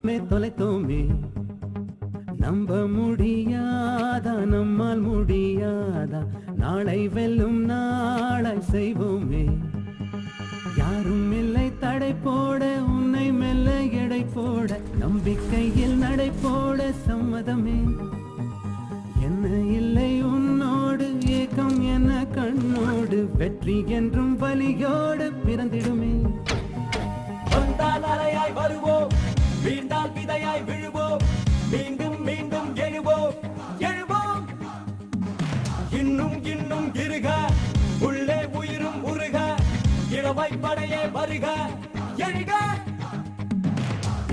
தொலைத்தோமே நம்ப முடியாதா நம்மால் முடியாதா நாளை வெல்லும் நாளாய் செய்வோமே யாரும் இல்லை தடை போட உன்னை மெல்ல எடை போட நம்பிக்கையில் நடை போட சம்மதமே என்ன இல்லை உன்னோடு ஏக்கம் என்ன கண்ணோடு வெற்றி என்றும் வலியோடு பிறந்திடுமே வந்தால் அலையாய் வருவோம் வீழ்ந்தால் விதையாய் விழுவோம் மீண்டும் மீண்டும் எழுவோம் எழுவோம் இன்னும் இன்னும் இருக உள்ளே உயிரும் உருக இளமை படையே வருக எழுக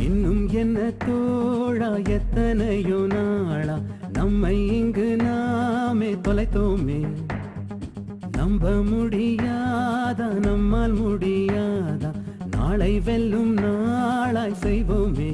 இன்னும் என்ன தோழா எத்தனையோ நாளா நம்மை இங்கு நாமே தொலைத்தோமே நம்ப முடியாதா நம்மால் முடியாதா நாளை வெல்லும் நாளாய் செய்வோமே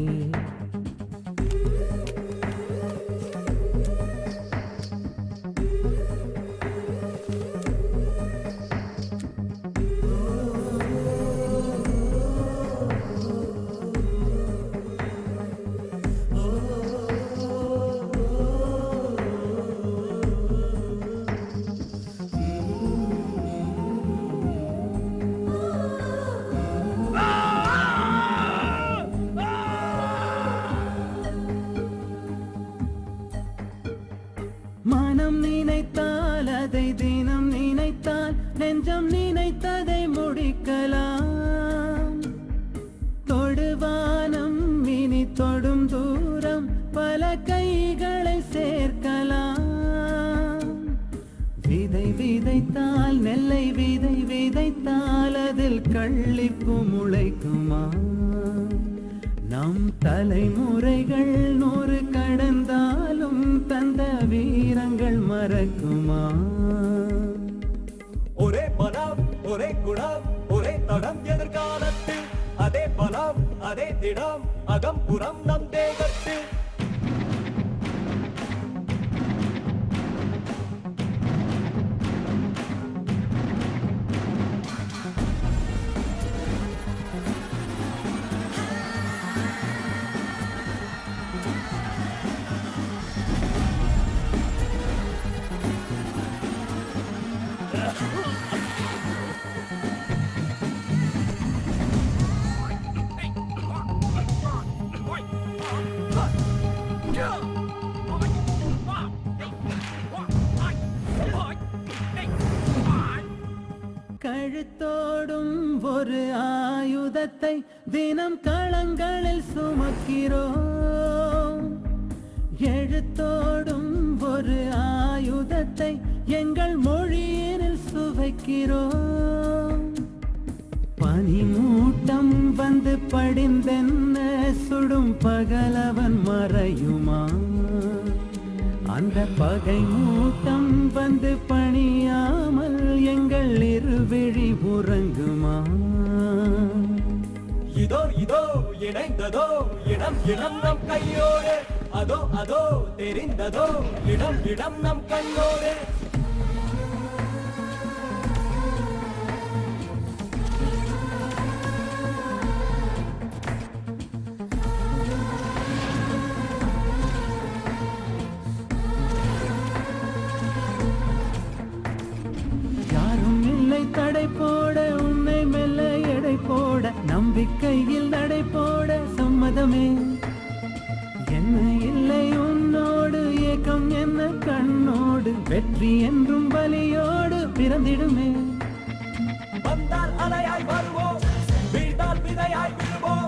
மனம் நினைத்தால் அதை தினம் நினைத்தால் நெஞ்சம் நினைத்ததை முடிக்கலாம் தொடுவானம் இனி தொடும் தூரம் பல கைகளை சேர்க்கலாம் விதை விதைத்தால் நெல்லை விதை விதைத்தால் அதில் கள்ளிப்பு முளைக்குமா நம் தலைமுறைகள் 100 கடந்தாலும் தந்த வீரங்கள் மறக்குமா ஒரே பலம் ஒரே குணம் ஒரே தடம் எதிர்காலத்தில் அதே பலம் அதே திடம் அகம் புறம் நம் தேகத்தில் கழுத்தோடும் ஒரு ஆயுதத்தை தினம் களங்களில் சுமக்கிறோம் எழுத்தோடும் ஒரு ஆயுதத்தை எங்கள் மொழியினில் சுவைக்கிறோம் பனிமூட்டம் வந்து படிந்தென்ன சுடும் பகலவன் மறையுமா அந்த பகை மூட்டம் வந்து பணியாமல் எங்கள் இருவிழி உறங்குமா இதோ இதோ இணைந்ததோ இடம் இடம் நம் கையோடு அதோ அதோ தெரிந்ததோ இடம் இடம் நம் கண்ணோடு தடை போட உன்னை மெல்ல எடை போட நம்பிக்கையில் நடை போட சம்மதமே என்ன இல்லை உன்னோடு ஏக்கம் என்ன கண்ணோடு வெற்றி என்றும் வலியோடு பிறந்திடுமே வந்தால் அலையாய் வருவோம் வீழ்ந்தால் விதையாய் விழுவோம்